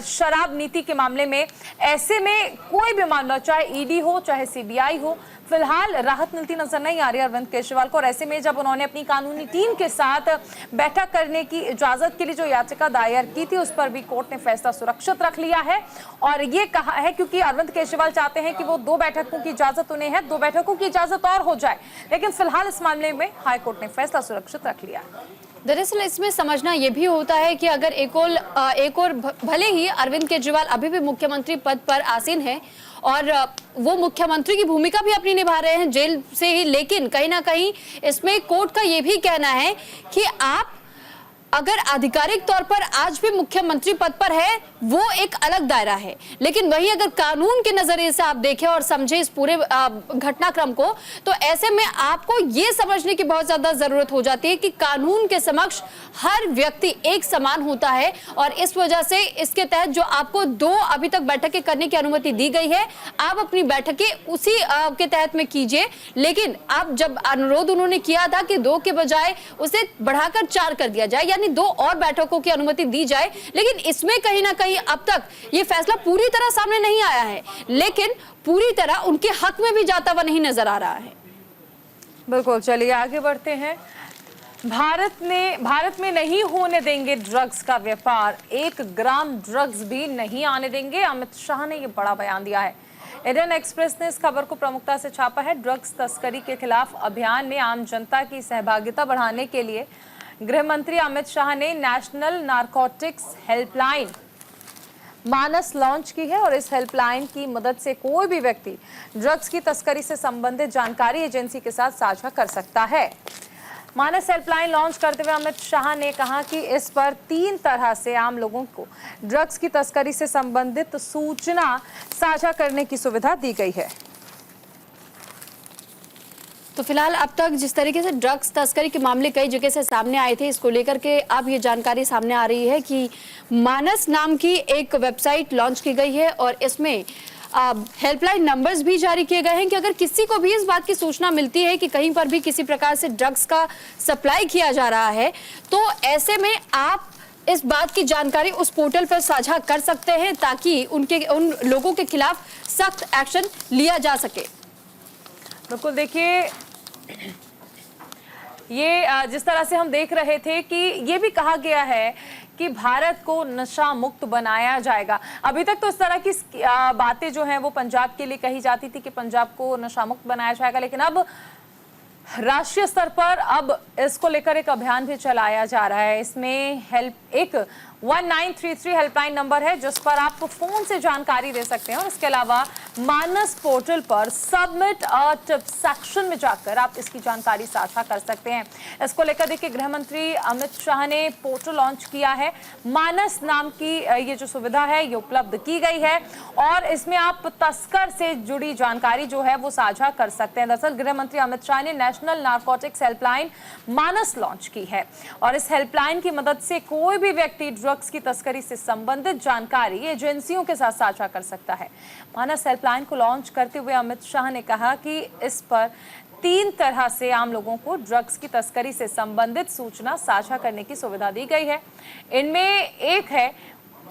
शराब नीति के मामले में, ऐसे में कोई भी मामला चाहे ईडी हो चाहे सीबीआई हो, फिलहाल राहत मिलती नजर नहीं आ रही अरविंद केजरीवाल को। और ऐसे में जब उन्होंने अपनी कानूनी टीम के साथ बैठक करने की इजाजत के लिए जो याचिका दायर की थी, उस पर भी कोर्ट ने फैसला सुरक्षित रख लिया है। और ये कहा है क्योंकि अरविंद केजरीवाल चाहते हैं कि वो 2 बैठकों की इजाजत उन्हें है, 2 बैठकों की इजाजत और हो जाए, लेकिन फिलहाल इस मामले में हाईकोर्ट ने फैसला सुरक्षित रख लिया। दरअसल इसमें समझना यह भी होता है कि अगर एक और भले ही अरविंद केजरीवाल अभी भी मुख्यमंत्री पद पर आसीन है और वो मुख्यमंत्री की भूमिका भी अपनी निभा रहे हैं जेल से ही, लेकिन कहीं ना कहीं इसमें कोर्ट का ये भी कहना है कि आप अगर आधिकारिक तौर पर आज भी मुख्यमंत्री पद पर है वो एक अलग दायरा है, लेकिन वहीं अगर कानून के नजरिए से आप देखें और समझे इस पूरे घटनाक्रम को, तो ऐसे में आपको ये समझने की बहुत ज्यादा जरूरत हो जाती है कि कानून के समक्ष हर व्यक्ति एक समान होता है। और इस वजह से इसके तहत जो आपको 2 अभी तक बैठकें करने की अनुमति दी गई है, आप अपनी बैठकें उसी के तहत में कीजिए। लेकिन आप जब अनुरोध उन्होंने किया था कि 2 के बजाय उसे बढ़ाकर 4 कर दिया जाए, यानी 2 और बैठकों की अनुमति दी जाए, लेकिन इसमें कहीं ना कहीं अब तक ये फैसला पूरी तरह सामने नहीं आया है, लेकिन पूरी तरह उनके हक में भी जाता हुआ नहीं नजर आ रहा है। बिल्कुल, चलिए आगे बढ़ते हैं। भारत में नहीं होने देंगे ड्रग्स का व्यापार, 1 ग्राम ड्रग्स भी नहीं आने देंगे, अमित शाह ने ये बड़ा बयान दिया है। इंडियन एक्सप्रेस ने इस खबर को प्रमुखता से छापा है। ड्रग्स तस्करी के खिलाफ अभियान में आम जनता की सहभागिता बढ़ाने के लिए गृह मंत्री अमित शाह ने नेशनल नारकोटिक्स हेल्पलाइन मानस लॉन्च की है। और इस हेल्पलाइन की मदद से कोई भी व्यक्ति ड्रग्स की तस्करी से संबंधित जानकारी एजेंसी के साथ साझा कर सकता है। मानस हेल्पलाइन लॉन्च करते हुए अमित शाह ने कहा कि इस पर 3 तरह से आम लोगों को ड्रग्स की तस्करी से संबंधित सूचना साझा करने की सुविधा दी गई है। तो फिलहाल अब तक जिस तरीके से ड्रग्स तस्करी के मामले कई जगह से सामने आए थे, इसको लेकर के अब ये जानकारी सामने आ रही है कि मानस नाम की एक वेबसाइट लॉन्च की गई है और इसमें हेल्पलाइन नंबर्स भी जारी किए गए हैं कि अगर किसी को भी इस बात की सूचना मिलती है कि कहीं पर भी किसी प्रकार से ड्रग्स का सप्लाई किया जा रहा है, तो ऐसे में आप इस बात की जानकारी उस पोर्टल पर साझा कर सकते हैं ताकि उन लोगों के खिलाफ सख्त एक्शन लिया जा सके। बिल्कुल, देखिए ये जिस तरह से हम देख रहे थे कि ये भी कहा गया है कि भारत को नशा मुक्त बनाया जाएगा। अभी तक तो इस तरह की बातें जो हैं वो पंजाब के लिए कही जाती थी कि पंजाब को नशा मुक्त बनाया जाएगा, लेकिन अब राष्ट्रीय स्तर पर अब इसको लेकर एक अभियान भी चलाया जा रहा है। इसमें एक 1933 हेल्पलाइन नंबर है जिस पर आप फोन से जानकारी दे सकते हैं और इसके अलावा मानस पोर्टल पर सबमिट अ टिप सेक्शन में जाकर आप इसकी जानकारी साझा कर सकते हैं। इसको लेकर देखिए गृह मंत्री अमित शाह ने पोर्टल लॉन्च किया है। मानस नाम की ये जो सुविधा है ये उपलब्ध की गई है और इसमें आप तस्कर से जुड़ी जानकारी जो है वो साझा कर सकते हैं। दरअसल गृह मंत्री अमित शाह ने नेशनल नारकोटिक्स हेल्पलाइन मानस लॉन्च की है और इस हेल्पलाइन की मदद से कोई भी व्यक्ति ड्रग्स की तस्करी से संबंधित जानकारी एजेंसियों के साथ साझा कर सकता है। मानस हेल्पलाइन को लॉन्च करते हुए अमित शाह ने कहा कि इस पर 3 तरह से आम लोगों को ड्रग्स की तस्करी से संबंधित सूचना साझा करने की सुविधा दी गई है। इनमें एक है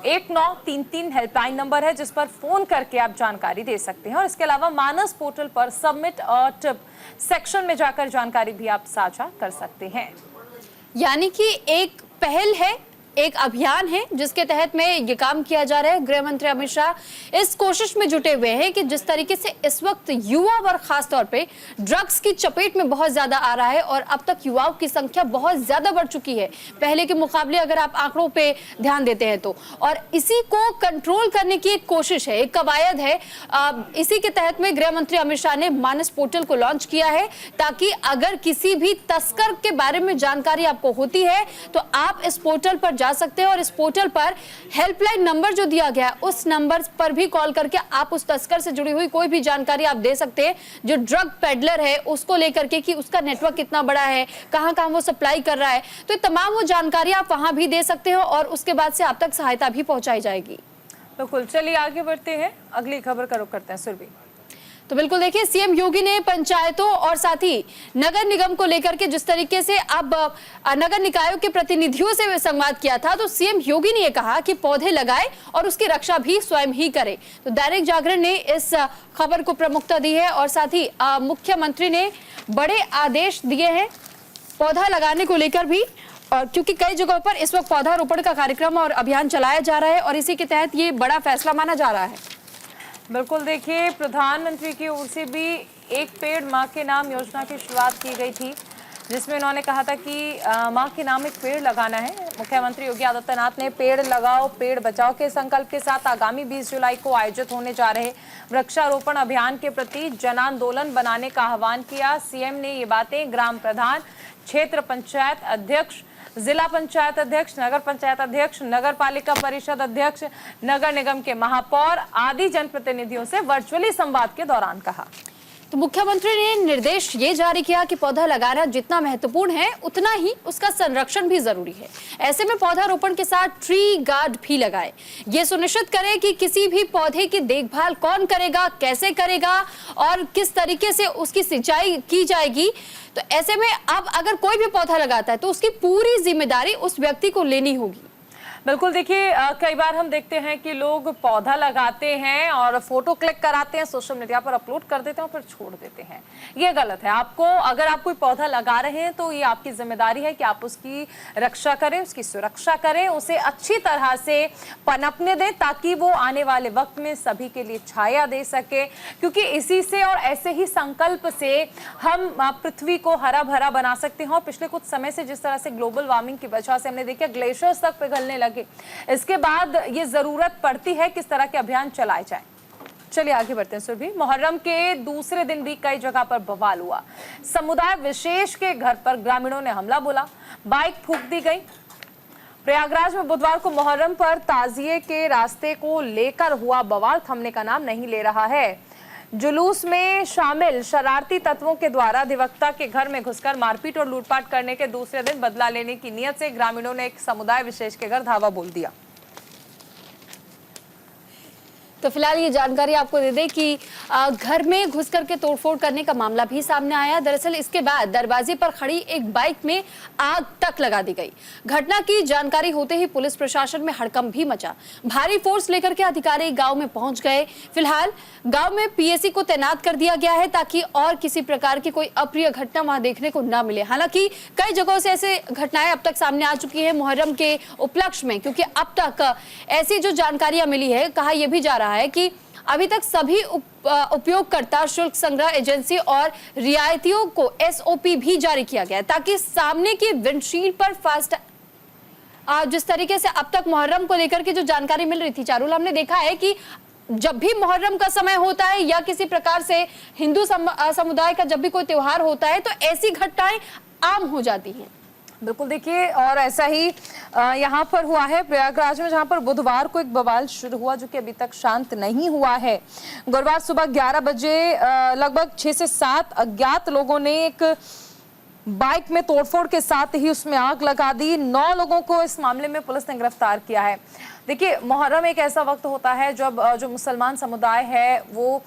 1933 हेल्पलाइन नंबर है जिस पर फोन करके आप जानकारी दे सकते हैं। और इसके अलावा मानस पोर्टल पर सबमिट और टिप सेक्शन में जाकर जानकारी भी आप साझा कर सकते हैं। यानी कि एक पहल है, एक अभियान है जिसके तहत में ये काम किया जा रहा है। गृह मंत्री अमित शाह इस कोशिश में जुटे हुए हैं कि जिस तरीके से इस वक्त युवा वर्ग खास तौर पे ड्रग्स की चपेट में बहुत ज्यादा आ रहा है और अब तक युवाओं की संख्या बहुत ज्यादा बढ़ चुकी है पहले के मुकाबले, अगर आप आंकड़ों पे ध्यान देते हैं तो। और इसी को कंट्रोल करने की एक कोशिश है, एक कवायद है। इसी के तहत में गृह मंत्री अमित शाह ने मानस पोर्टल को लॉन्च किया है ताकि अगर किसी भी तस्कर के बारे में जानकारी आपको होती है तो आप इस पोर्टल पर जा सकते हैं और इस पोर्टल पर हेल्पलाइन नंबर जो दिया गया है उस नंबर पर भी कॉल करके आप उस तस्कर से जुड़ी हुई कोई भी जानकारी आप दे सकते हैं। जो ड्रग पेडलर है उसको लेकर के कि उसका नेटवर्क कितना बड़ा है, कहां कहां वो सप्लाई कर रहा है, तो तमाम वो जानकारी आप वहां भी दे सकते हो और उसके बाद से आप तक सहायता भी पहुंचाई जाएगी। बिल्कुल, चलिए आगे बढ़ते हैं, अगली खबर का रुख करते हैं सुरभि। तो बिल्कुल देखिए, सीएम योगी ने पंचायतों और साथ ही नगर निगम को लेकर के जिस तरीके से अब नगर निकायों के प्रतिनिधियों से संवाद किया था, तो सीएम योगी ने यह कहा कि पौधे लगाए और उसकी रक्षा भी स्वयं ही करे। तो दैनिक जागरण ने इस खबर को प्रमुखता दी है और साथ ही मुख्यमंत्री ने बड़े आदेश दिए हैं पौधा लगाने को लेकर भी, और क्योंकि कई जगहों पर इस वक्त पौधारोपण का कार्यक्रम और अभियान चलाया जा रहा है और इसी के तहत ये बड़ा फैसला माना जा रहा है। बिल्कुल, देखिए प्रधानमंत्री की ओर से भी एक पेड़ माँ के नाम योजना की शुरुआत की गई थी जिसमें उन्होंने कहा था कि माँ के नाम एक पेड़ लगाना है। मुख्यमंत्री योगी आदित्यनाथ ने पेड़ लगाओ पेड़ बचाओ के संकल्प के साथ आगामी 20 जुलाई को आयोजित होने जा रहे वृक्षारोपण अभियान के प्रति जन आंदोलन बनाने का आह्वान किया। सीएम ने ये बातें ग्राम प्रधान, क्षेत्र पंचायत अध्यक्ष, जिला पंचायत अध्यक्ष, नगर पंचायत अध्यक्ष, नगर पालिका परिषद अध्यक्ष, नगर निगम के महापौर आदि जनप्रतिनिधियों से वर्चुअली संवाद के दौरान कहा। तो मुख्यमंत्री ने निर्देश ये जारी किया कि पौधा लगाना जितना महत्वपूर्ण है उतना ही उसका संरक्षण भी जरूरी है। ऐसे में पौधारोपण के साथ ट्री गार्ड भी लगाए। ये सुनिश्चित करें कि किसी भी पौधे की देखभाल कौन करेगा, कैसे करेगा और किस तरीके से उसकी सिंचाई की जाएगी। तो ऐसे में अब अगर कोई भी पौधा लगाता है तो उसकी पूरी जिम्मेदारी उस व्यक्ति को लेनी होगी। बिल्कुल, देखिए कई बार हम देखते हैं कि लोग पौधा लगाते हैं और फोटो क्लिक कराते हैं, सोशल मीडिया पर अपलोड कर देते हैं और फिर छोड़ देते हैं। ये गलत है। आपको अगर आप कोई पौधा लगा रहे हैं तो ये आपकी जिम्मेदारी है कि आप उसकी रक्षा करें, उसकी सुरक्षा करें, उसे अच्छी तरह से पनपने दें ताकि वो आने वाले वक्त में सभी के लिए छाया दे सके। क्योंकि इसी से और ऐसे ही संकल्प से हम पृथ्वी को हरा भरा बना सकते हैं। और पिछले कुछ समय से जिस तरह से ग्लोबल वार्मिंग की वजह से हमने देखा ग्लेशियर्स तक पिघलने लगे, इसके बाद ये जरूरत पड़ती है किस तरह के अभियान चलाए जाए। चलिए आगे बढ़ते हैं सुरभि। मुहर्रम के दूसरे दिन भी कई जगह पर बवाल हुआ। समुदाय विशेष के घर पर ग्रामीणों ने हमला बोला, बाइक फूंक दी गई। प्रयागराज में बुधवार को मुहर्रम पर ताजिए के रास्ते को लेकर हुआ बवाल थमने का नाम नहीं ले रहा है। जुलूस में शामिल शरारती तत्वों के द्वारा अधिवक्ता के घर में घुसकर मारपीट और लूटपाट करने के दूसरे दिन बदला लेने की नीयत से ग्रामीणों ने एक समुदाय विशेष के घर धावा बोल दिया। तो फिलहाल ये जानकारी आपको दे दें कि घर में घुस करके तोड़फोड़ करने का मामला भी सामने आया। दरअसल इसके बाद दरवाजे पर खड़ी एक बाइक में आग तक लगा दी गई। घटना की जानकारी होते ही पुलिस प्रशासन में हड़कंप भी मचा। भारी फोर्स लेकर के अधिकारी गांव में पहुंच गए। फिलहाल गांव में पीएसी को तैनात कर दिया गया है ताकि और किसी प्रकार की कोई अप्रिय घटना वहां देखने को न मिले। हालांकि कई जगहों से ऐसे घटनाएं अब तक सामने आ चुकी है मुहर्रम के उपलक्ष्य में, क्योंकि अब तक ऐसी जो जानकारियां मिली है, कहा यह भी जा रहा है कि अभी तक सभी उपयोगकर्ता शुल्क संग्रह एजेंसी और रियायतियों को एसओपी भी जारी किया गया है ताकि सामने की विंडशील्ड पर फास्ट जिस तरीके से अब तक मुहर्रम को लेकर के जो जानकारी मिल रही थी चारुल, हमने देखा है कि जब भी मुहर्रम का समय होता है या किसी प्रकार से हिंदू समुदाय का जब भी कोई त्योहार होता है तो ऐसी घटनाएं आम हो जाती हैं। बिल्कुल, देखिए और ऐसा ही यहाँ पर हुआ है प्रयागराज में, जहाँ पर बुधवार को एक बवाल शुरू हुआ जो कि अभी तक शांत नहीं हुआ है। गुरुवार सुबह 11 बजे लगभग 6 से 7 अज्ञात लोगों ने एक बाइक में तोड़फोड़ के साथ ही उसमें आग लगा दी। 9 लोगों को इस मामले में पुलिस ने गिरफ्तार किया है। देखिए, मुहर्रम एक ऐसा वक्त होता है जब जो मुसलमान समुदाय है वो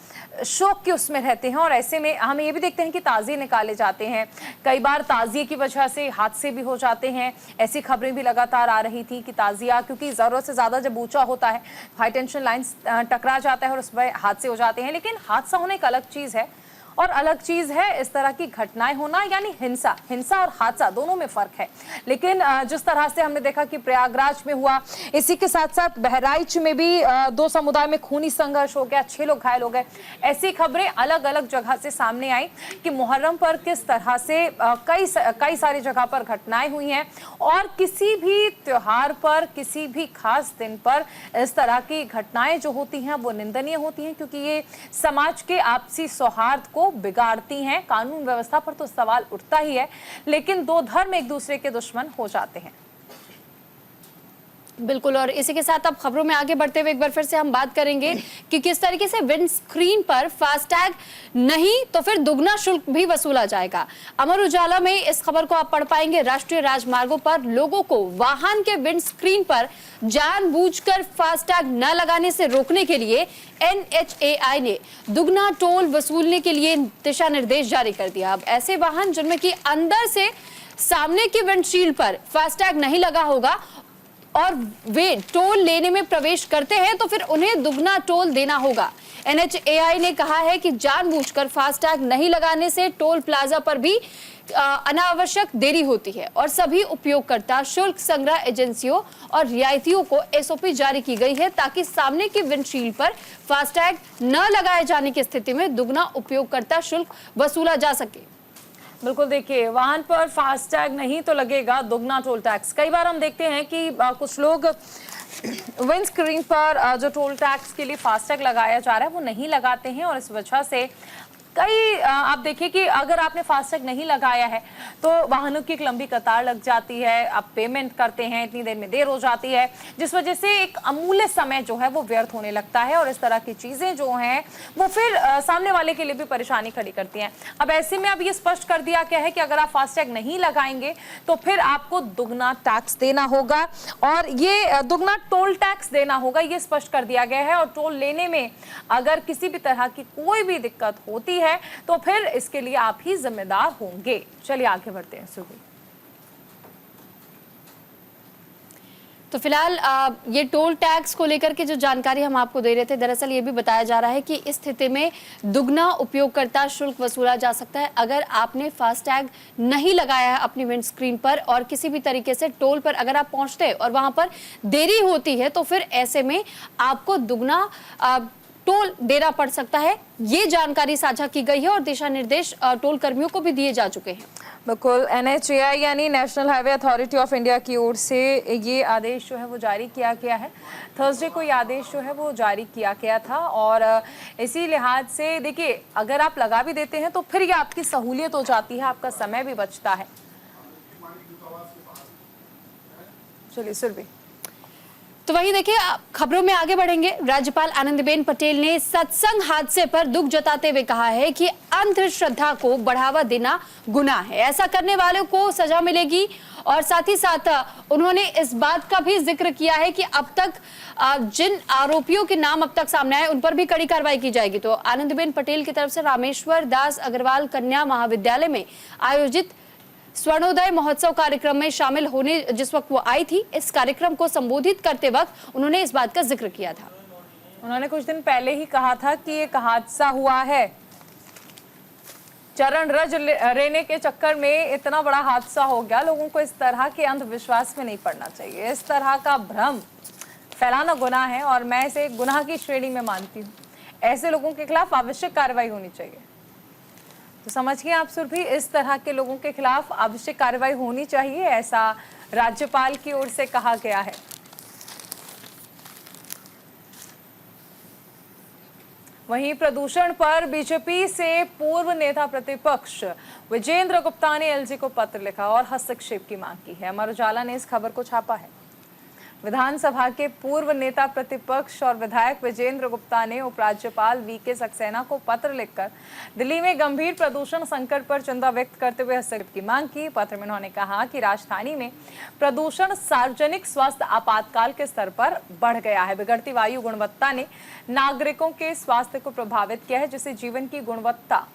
शोक के उसमें रहते हैं, और ऐसे में हम ये भी देखते हैं कि ताज़िए निकाले जाते हैं। कई बार ताज़िए की वजह से हादसे भी हो जाते हैं। ऐसी खबरें भी लगातार आ रही थी कि ताज़िया क्योंकि ज़रूरत से ज़्यादा जब ऊंचा होता है, हाई टेंशन लाइन्स टकरा जाता है और उसमें हादसे हो जाते हैं। लेकिन हादसा होना एक अलग चीज़ है, और अलग चीज है इस तरह की घटनाएं होना, यानी हिंसा और हादसा दोनों में फर्क है। लेकिन जिस तरह से हमने देखा कि प्रयागराज में हुआ, इसी के साथ साथ बहराइच में भी 2 समुदाय में खूनी संघर्ष हो गया, 6 लोग घायल हो गए। ऐसी खबरें अलग अलग जगह से सामने आई कि मुहर्रम पर किस तरह से कई सारी जगह पर घटनाएं हुई हैं, और किसी भी त्योहार पर, किसी भी खास दिन पर इस तरह की घटनाएं जो होती हैं वो निंदनीय होती हैं, क्योंकि ये समाज के आपसी सौहार्द को बिगाड़ती हैं। कानून व्यवस्था पर तो सवाल उठता ही है, लेकिन 2 धर्म एक दूसरे के दुश्मन हो जाते हैं। बिल्कुल, और इसी के साथ अब खबरों में आगे बढ़ते हुए एक बार फिर से हम बात करेंगे कि किस तरीके से विंड स्क्रीन पर फास्टैग नहीं तो फिर दुगना शुल्क भी वसूला जाएगा। अमर उजाला में इस खबर को आप पढ़ पाएंगे। राष्ट्रीय राजमार्गों पर लोगों को वाहन के विंड स्क्रीन पर जानबूझकर फास्टैग न लगाने से रोकने के लिए NHAI ने दुगना टोल वसूलने के लिए दिशा निर्देश जारी कर दिया। अब ऐसे वाहन जिनमें कि अंदर से सामने की विंडशील्ड पर फास्टैग नहीं लगा होगा और वे टोल लेने में प्रवेश करते हैं तो फिर उन्हें दुगना टोल देना होगा। NHAI ने कहा है कि जानबूझकर फास्टैग नहीं लगाने से टोल प्लाजा पर भी अनावश्यक देरी होती है, और सभी उपयोगकर्ता शुल्क संग्रह एजेंसियों और रियायतियों को SOP जारी की गई है ताकि सामने की विंडशील्ड पर फास्टैग न लगाए जाने की स्थिति में दुगना उपयोगकर्ता शुल्क वसूला जा सके। बिल्कुल, देखिए, वाहन पर फास्टैग नहीं तो लगेगा दुगना टोल टैक्स। कई बार हम देखते हैं कि कुछ लोग विंड स्क्रीन पर जो टोल टैक्स के लिए फास्टैग लगाया जा रहा है वो नहीं लगाते हैं, और इस वजह से आप देखिए कि अगर आपने फास्टैग नहीं लगाया है तो वाहनों की एक लंबी कतार लग जाती है, आप पेमेंट करते हैं, इतनी देर में देर हो जाती है, जिस वजह से एक अमूल्य समय जो है वो व्यर्थ होने लगता है, और इस तरह की चीजें जो हैं वो फिर सामने वाले के लिए भी परेशानी खड़ी करती हैं। अब ऐसे में अब ये स्पष्ट कर दिया गया है कि अगर आप फास्टैग नहीं लगाएंगे तो फिर आपको दुगना टैक्स देना होगा, और ये दुगना टोल टैक्स देना होगा, ये स्पष्ट कर दिया गया है। और टोल लेने में अगर किसी भी तरह की कोई भी दिक्कत होती है तो फिर इसके लिए आप ही जिम्मेदार होंगे। चलिए आगे बढ़ते हैं। सुबह तो फिलहाल ये टोल टैक्स को लेकर के जो जानकारी हम आपको दे रहे थे, दरअसल ये भी बताया जा रहा है कि इस स्थिति में दुगना उपयोगकर्ता शुल्क वसूला जा सकता है अगर आपने फास्टैग नहीं लगाया है अपनी विंड स्क्रीन पर, और किसी भी तरीके से टोल पर अगर आप पहुंचते हैं और वहां पर देरी होती है तो फिर ऐसे में आपको दुगना टोल देना पड़ सकता है। ये जानकारी साझा की गई है और दिशा निर्देश टोल कर्मियों को भी दिए जा चुके हैं। बिल्कुल, NHAI यानी national highway authority of India की ओर से ये आदेश जो है वो जारी किया गया है। थर्सडे को ये आदेश जो है वो जारी किया गया था, और इसी लिहाज से देखिए, अगर आप लगा भी देते हैं तो फिर ये आपकी सहूलियत हो जाती है, आपका समय भी बचता है। चलिए सुरभि। तो वहीं देखिए, खबरों में आगे बढ़ेंगे। राज्यपाल आनंदीबेन पटेल ने सत्संग हादसे पर दुख जताते हुए कहा है कि अंधश्रद्धा को बढ़ावा देना गुनाह है, ऐसा करने वालों को सजा मिलेगी, और साथ ही साथ उन्होंने इस बात का भी जिक्र किया है कि अब तक जिन आरोपियों के नाम अब तक सामने आए उन पर भी कड़ी कार्रवाई की जाएगी। तो आनंदीबेन पटेल की तरफ से रामेश्वर दास अग्रवाल कन्या महाविद्यालय में आयोजित स्वर्णोदय महोत्सव कार्यक्रम में शामिल होने जिस वक्त वो आई थी, इस कार्यक्रम को संबोधित करते वक्त उन्होंने इस बात का जिक्र किया था। उन्होंने कुछ दिन पहले ही कहा था कि एक हादसा हुआ है, चरण रज लेने के चक्कर में इतना बड़ा हादसा हो गया। लोगों को इस तरह के अंधविश्वास में नहीं पड़ना चाहिए, इस तरह का भ्रम फैलाना गुनाह है, और मैं इसे गुनाह की श्रेणी में मानती हूँ। ऐसे लोगों के खिलाफ आवश्यक कार्रवाई होनी चाहिए। तो समझिए आप सुरभि, इस तरह के लोगों के खिलाफ आवश्यक कार्रवाई होनी चाहिए, ऐसा राज्यपाल की ओर से कहा गया है। वहीं प्रदूषण पर बीजेपी से पूर्व नेता प्रतिपक्ष विजेंद्र गुप्ता ने LG को पत्र लिखा और हस्तक्षेप की मांग की है। अमर उजाला ने इस खबर को छापा है। विधानसभा के पूर्व नेता प्रतिपक्ष और विधायक विजेंद्र गुप्ता ने उपराज्यपाल वीके सक्सेना को पत्र लिखकर दिल्ली में गंभीर प्रदूषण संकट पर चिंता व्यक्त करते हुए हस्तक्षेप की मांग की। पत्र में उन्होंने कहा कि राजधानी में प्रदूषण सार्वजनिक स्वास्थ्य आपातकाल के स्तर पर बढ़ गया है। बिगड़ती वायु गुणवत्ता ने नागरिकों के स्वास्थ्य को प्रभावित किया है, जिससे जीवन की गुणवत्ता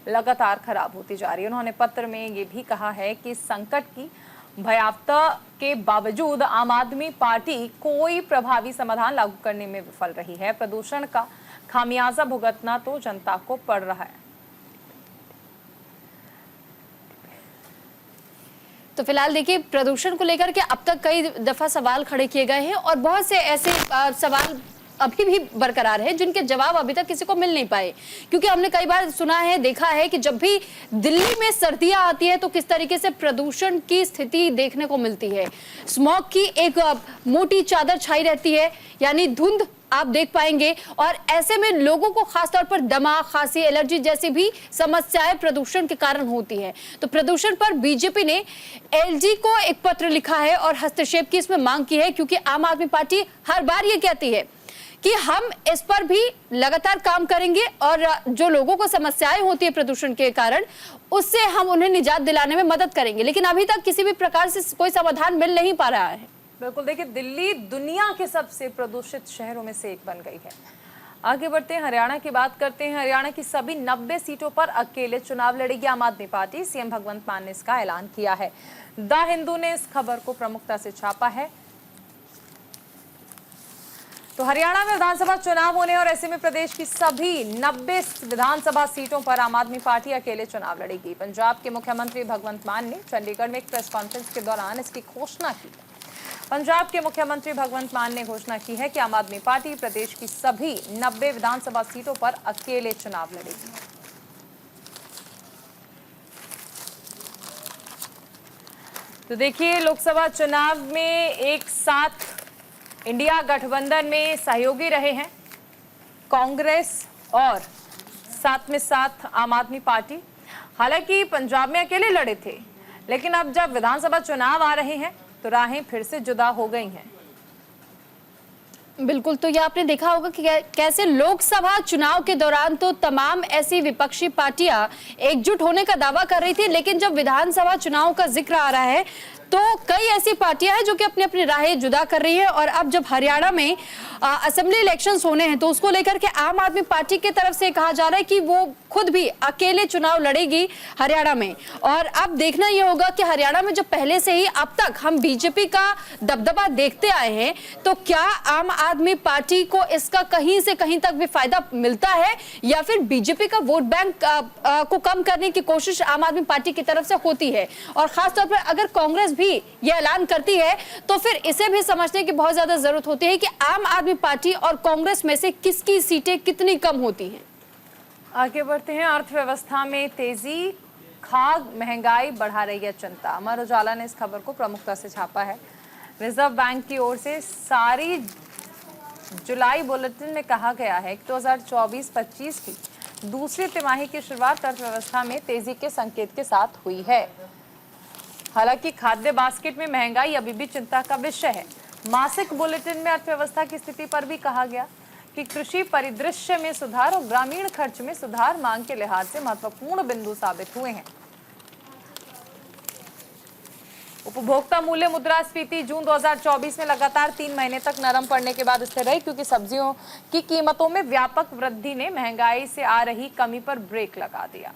लगातार खराब होती जा रही है। उन्होंने पत्र में ये भी कहा है कि संकट की भयावता के बावजूद आम आदमी पार्टी कोई प्रभावी समाधान लागू करने में विफल रही है। प्रदूषण का खामियाजा भुगतना तो जनता को पड़ रहा है। तो फिलहाल देखिए, प्रदूषण को लेकर के अब तक कई दफा सवाल खड़े किए गए हैं और बहुत से ऐसे सवाल अभी भी बरकरार है जिनके जवाब अभी तक किसी को मिल नहीं पाए, क्योंकि हमने कई बार सुना है, देखा है कि जब भी दिल्ली में सर्दियां आती है तो किस तरीके से प्रदूषण की स्थिति देखने को मिलती है। स्मॉग की एक मोटी चादर छाई रहती है, यानी धुंध आप देख पाएंगे, और ऐसे में लोगों को खासतौर पर दमा, खांसी, एलर्जी जैसी भी समस्याएं प्रदूषण के कारण होती है। तो प्रदूषण पर बीजेपी ने एलजी को एक पत्र लिखा है और हस्तक्षेप की इसमें मांग की है, क्योंकि आम आदमी पार्टी हर बार ये कहती है कि हम इस पर भी लगातार काम करेंगे और जो लोगों को समस्याएं होती है प्रदूषण के कारण, उससे हम उन्हें निजात दिलाने में मदद करेंगे। लेकिन अभी तक किसी भी प्रकार से कोई समाधान मिल नहीं पा रहा है। बिल्कुल, देखिए, दिल्ली दुनिया के सबसे प्रदूषित शहरों में से एक बन गई है। आगे बढ़ते हैं, हरियाणा की बात करते हैं। हरियाणा की सभी 90 सीटों पर अकेले चुनाव लड़ेगी आम आदमी पार्टी। सीएम भगवंत मान ने इसका ऐलान किया है। द हिंदू ने इस खबर को प्रमुखता से छापा है। तो हरियाणा में विधानसभा चुनाव होने और ऐसे में प्रदेश की सभी 90 विधानसभा सीटों पर आम आदमी पार्टी अकेले चुनाव लड़ेगी। पंजाब के मुख्यमंत्री भगवंत मान ने चंडीगढ़ में एक प्रेस कॉन्फ्रेंस के दौरान इसकी घोषणा की। पंजाब के मुख्यमंत्री भगवंत मान ने घोषणा की है कि आम आदमी पार्टी प्रदेश की सभी 90 विधानसभा सीटों पर अकेले चुनाव लड़ेगी। तो देखिए, लोकसभा चुनाव में एक साथ इंडिया गठबंधन में सहयोगी रहे हैं कांग्रेस और साथ आम आदमी पार्टी। हालांकि पंजाब में अकेले लड़े थे, लेकिन अब जब विधानसभा चुनाव आ रहे हैं तो राहें फिर से जुदा हो गई हैं। बिल्कुल, तो ये आपने देखा होगा कि कैसे लोकसभा चुनाव के दौरान तो तमाम ऐसी विपक्षी पार्टियां एकजुट होने का दावा कर रही थी, लेकिन जब विधानसभा चुनाव का जिक्र आ रहा है तो कई ऐसी पार्टियां हैं जो कि अपनी अपनी राहें जुदा कर रही है। और अब जब हरियाणा में असेंबली इलेक्शंस होने हैं तो उसको लेकर के आम आदमी पार्टी की तरफ से कहा जा रहा है कि वो खुद भी अकेले चुनाव लड़ेगी हरियाणा में। और अब देखना ये होगा कि हरियाणा में जो पहले से ही अब तक हम बीजेपी का दबदबा देखते आए हैं, तो क्या आम आदमी पार्टी को इसका कहीं से कहीं तक भी फायदा मिलता है, या फिर बीजेपी का वोट बैंक को कम करने की कोशिश आम आदमी पार्टी की तरफ से होती है। और खासतौर पर अगर कांग्रेस भी ये ऐलान करती है तो फिर इसे भी समझने की बहुत ज्यादा जरूरत होती है कि आम आदमी पार्टी और कांग्रेस में से किसकी सीटें कितनी कम होती हैं। आगे बढ़ते हैं, अर्थव्यवस्था में तेजी, खाद्य महंगाई बढ़ा रही है चिंता। अमर उजाला ने इस खबर को प्रमुखता से छापा है। रिजर्व बैंक की ओर से सारी जुलाई बुलेटिन में कहा गया है कि 2024-25 की दूसरी तिमाही की शुरुआत अर्थव्यवस्था में तेजी के संकेत के साथ हुई है। हालांकि खाद्य बास्केट में महंगाई अभी भी चिंता का विषय है। मासिक बुलेटिन में अर्थव्यवस्था की स्थिति पर भी कहा गया कि कृषि परिदृश्य में सुधार और ग्रामीण खर्च में सुधार मांग के लिहाज से महत्वपूर्ण बिंदु साबित हुए हैं। उपभोक्ता मूल्य मुद्रास्फीति जून 2024 में लगातार 3 महीने तक नरम पड़ने के बाद स्थिर रही, क्योंकि सब्जियों की कीमतों में व्यापक वृद्धि ने महंगाई से आ रही कमी पर ब्रेक लगा दिया।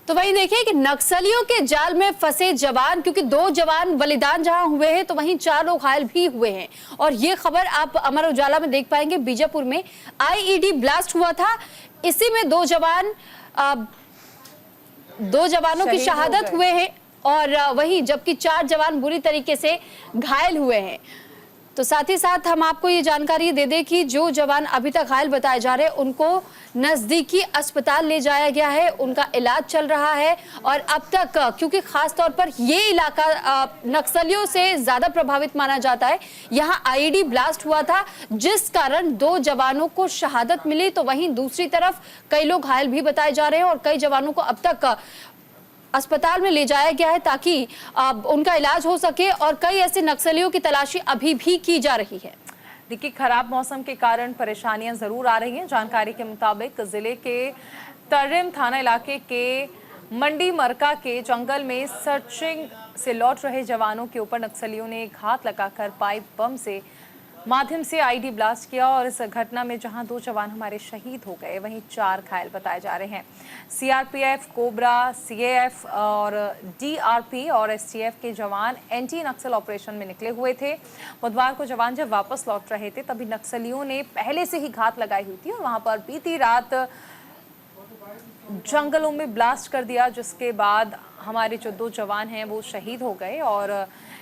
तो वहीं देखिए कि नक्सलियों के जाल में फंसे जवान, क्योंकि 2 जवान बलिदान जहां हुए हैं तो वहीं 4 लोग घायल भी हुए हैं। और ये खबर आप अमर उजाला में देख पाएंगे। बीजापुर में आईईडी ब्लास्ट हुआ था, इसी में 2 जवानों की शहादत हुए हैं और वहीं जबकि 4 जवान बुरी तरीके से घायल हुए हैं। तो साथ ही साथ हम आपको ये जानकारी दे दें कि जो जवान अभी तक घायल बताए जा रहे हैं उनको नजदीकी अस्पताल ले जाया गया है, उनका इलाज चल रहा है। और अब तक क्योंकि खास तौर पर ये इलाका नक्सलियों से ज्यादा प्रभावित माना जाता है, यहाँ आईईडी ब्लास्ट हुआ था जिस कारण 2 जवानों को शहादत मिली। तो वहीं दूसरी तरफ कई लोग घायल भी बताए जा रहे हैं और कई जवानों को अब तक अस्पताल में ले जाया गया है ताकि उनका इलाज हो सके, और कई ऐसे नक्सलियों की तलाशी अभी भी की जा रही है। देखिए, खराब मौसम के कारण परेशानियां जरूर आ रही हैं। जानकारी के मुताबिक जिले के तर्रेम थाना इलाके के मंडी मरका के जंगल में सर्चिंग से लौट रहे जवानों के ऊपर नक्सलियों ने घात लगाकर पाइप बम से माध्यम से आईडी ब्लास्ट किया, और इस घटना में जहां 2 जवान हमारे शहीद हो गए, वहीं 4 घायल बताए जा रहे हैं। सीआरपीएफ, कोबरा, सीएएफ और डीआरपी और एसटीएफ के जवान एंटी नक्सल ऑपरेशन में निकले हुए थे। बुधवार को जवान जब वापस लौट रहे थे तभी नक्सलियों ने पहले से ही घात लगाई हुई थी और वहां पर बीती रात जंगलों में ब्लास्ट कर दिया, जिसके बाद हमारे जो 2 जवान हैं वो शहीद हो गए और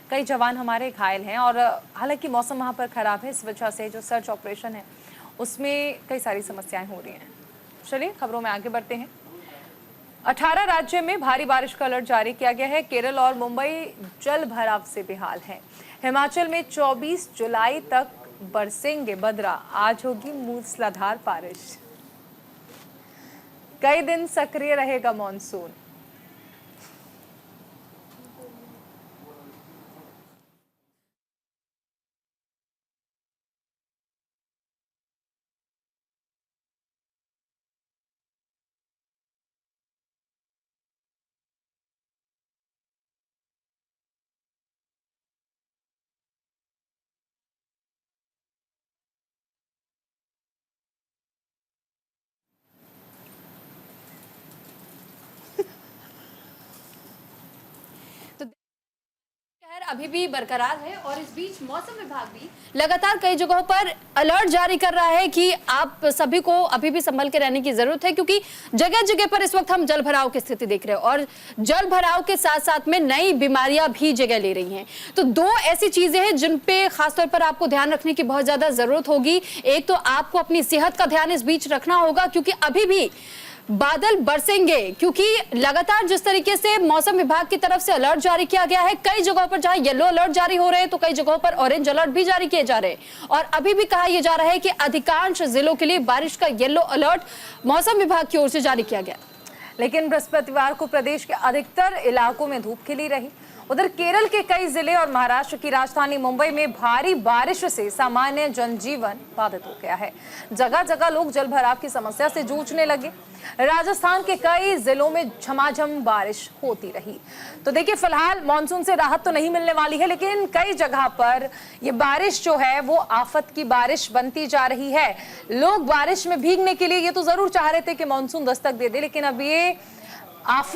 कई जवान हमारे घायल हैं। और हालांकि मौसम वहाँ पर ख़राब है, इस वजह से जो सर्च ऑपरेशन है उसमें कई सारी समस्याएं हो रही हैं। चलिए खबरों में आगे बढ़ते हैं। 18 राज्य में भारी बारिश का अलर्ट जारी किया गया है। केरल और मुंबई जल भराव से बेहाल है। हिमाचल में 24 जुलाई तक बरसेंगे बदरा, आज होगी मूसलाधार बारिश। कई दिन सक्रिय रहेगा मॉनसून। अभी भी बरकरार है और इस बीच मौसम विभाग भी लगातार कई जगहों पर अलर्ट जारी कर रहा है कि आप सभी को अभी भी संभल के रहने की जरूरत है, क्योंकि जगह जगह पर इस वक्त हम जल भराव की स्थिति देख रहे हैं और जल भराव के साथ साथ में नई बीमारियां भी जगह ले रही हैं। तो 2 ऐसी चीजें हैं जिन पे खासतौर पर आपको ध्यान रखने की बहुत ज्यादा जरूरत होगी। एक तो आपको अपनी सेहत का ध्यान इस बीच रखना होगा, क्योंकि अभी भी बादल बरसेंगे, क्योंकि लगातार जिस तरीके से मौसम विभाग की तरफ से अलर्ट जारी किया गया है, कई जगहों पर जहां येलो अलर्ट जारी हो रहे हैं तो कई जगहों पर ऑरेंज अलर्ट भी जारी किए जा रहे हैं। और अभी भी कहा यह जा रहा है कि अधिकांश जिलों के लिए बारिश का येलो अलर्ट मौसम विभाग की ओर से जारी किया गया। लेकिन बृहस्पतिवार को प्रदेश के अधिकतर इलाकों में धूप खिली रही। उधर केरल के कई जिले और महाराष्ट्र की राजधानी मुंबई में भारी बारिश से सामान्य जनजीवन बाधित हो गया है। जगह जगह लोग जल भराव की समस्या से जूझने लगे। राजस्थान के कई जिलों में झमाझम बारिश होती रही। तो देखिए, फिलहाल मानसून से राहत तो नहीं मिलने वाली है, लेकिन कई जगह पर ये बारिश जो है वो आफत की बारिश बनती जा रही है। लोग बारिश में भीगने के लिए ये तो जरूर चाह रहे थे कि मानसून दस्तक दे दे, लेकिन अब ये आफत